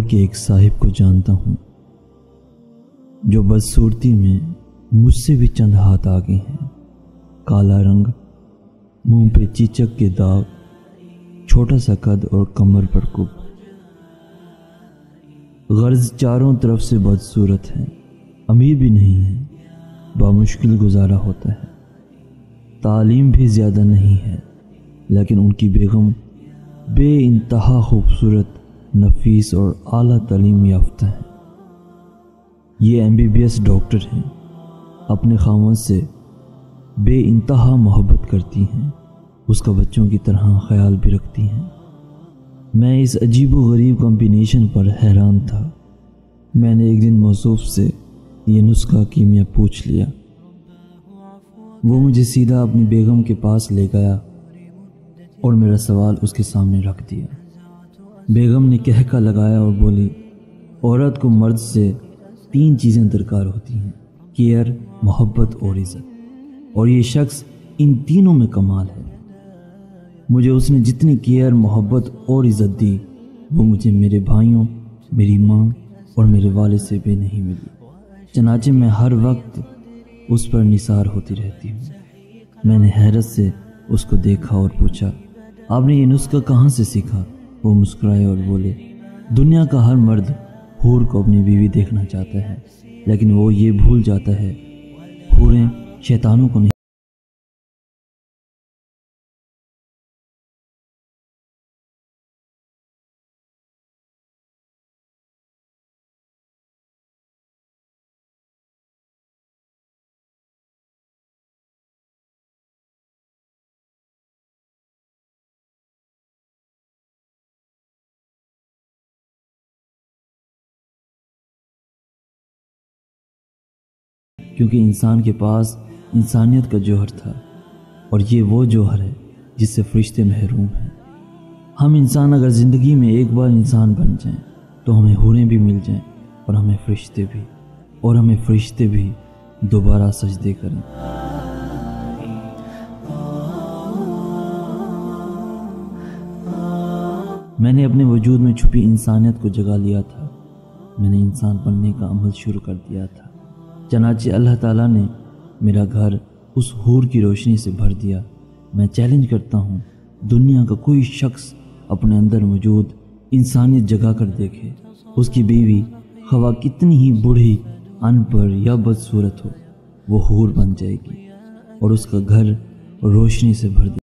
کے ایک صاحب کو جانتا ہوں جو بدصورتی میں مجھ سے بھی چند ہاتھ آگے ہیں۔ کالا رنگ، منہ پہ چیچک کے داغ، چھوٹا سا قد اور کمر پر کب، غرض چاروں طرف سے بدصورت ہے۔ امیر بھی نہیں ہے، بامشکل گزارا ہوتا ہے۔ تعلیم بھی زیادہ نہیں ہے، لیکن ان کی بیگم بے انتہا خوبصورت، نفیس اور اعلیٰ تعلیم یافتہ ہیں۔ یہ MBBS ڈاکٹر ہیں، اپنے خاوند سے بے انتہا محبت کرتی ہیں، اس کا بچوں کی طرح خیال بھی رکھتی ہیں۔ میں اس عجیب و غریب کمبینیشن پر حیران تھا۔ میں نے ایک دن موصوف سے یہ نسخہ کیمیا پوچھ لیا۔ وہ مجھے سیدھا اپنی بیگم کے پاس لے گیا اور میرا سوال اس کے سامنے رکھ دیا۔ بیگم نے کہکا لگایا اور بولی، عورت کو مرد سے 3 چیزیں درکار ہوتی ہیں: کیئر، محبت اور عزت، اور یہ شخص ان تینوں میں کمال ہے۔ مجھے اس نے جتنی کیئر، محبت اور عزت دی، وہ مجھے میرے بھائیوں، میری ماں اور میرے والد سے بھی نہیں ملی۔ چنانچہ میں ہر وقت اس پر نثار ہوتی رہتی ہوں۔ میں نے حیرت سے اس کو دیکھا اور پوچھا، آپ نے یہ نسخہ کہاں سے سیکھا؟ وہ مسکرائے اور بولے، دنیا کا ہر مرد حور کو اپنی بیوی دیکھنا چاہتا ہے، لیکن وہ یہ بھول جاتا ہے حوریں شیطانوں کو نہیں۔ کیونکہ انسان کے پاس انسانیت کا جوہر تھا، اور یہ وہ جوہر ہے جس سے فرشتے محروم ہیں۔ ہم انسان اگر زندگی میں ایک بار انسان بن جائیں تو ہمیں حوریں بھی مل جائیں، اور ہمیں فرشتے بھی دوبارہ سجدے کریں۔ میں نے اپنے وجود میں چھپی انسانیت کو جگا لیا تھا۔ میں نے انسان بننے کا عمل شروع کر دیا تھا۔ چنانچہ اللہ تعالیٰ نے میرا گھر اس حور کی روشنی سے بھر دیا۔ میں چیلنج کرتا ہوں، دنیا کا کوئی شخص اپنے اندر موجود انسانیت جگا کر دیکھے، اس کی بیوی خواہ کتنی ہی بوڑھی، ان پڑھ یا بدصورت ہو، وہ حور بن جائے گی اور اس کا گھر روشنی سے بھر دیا۔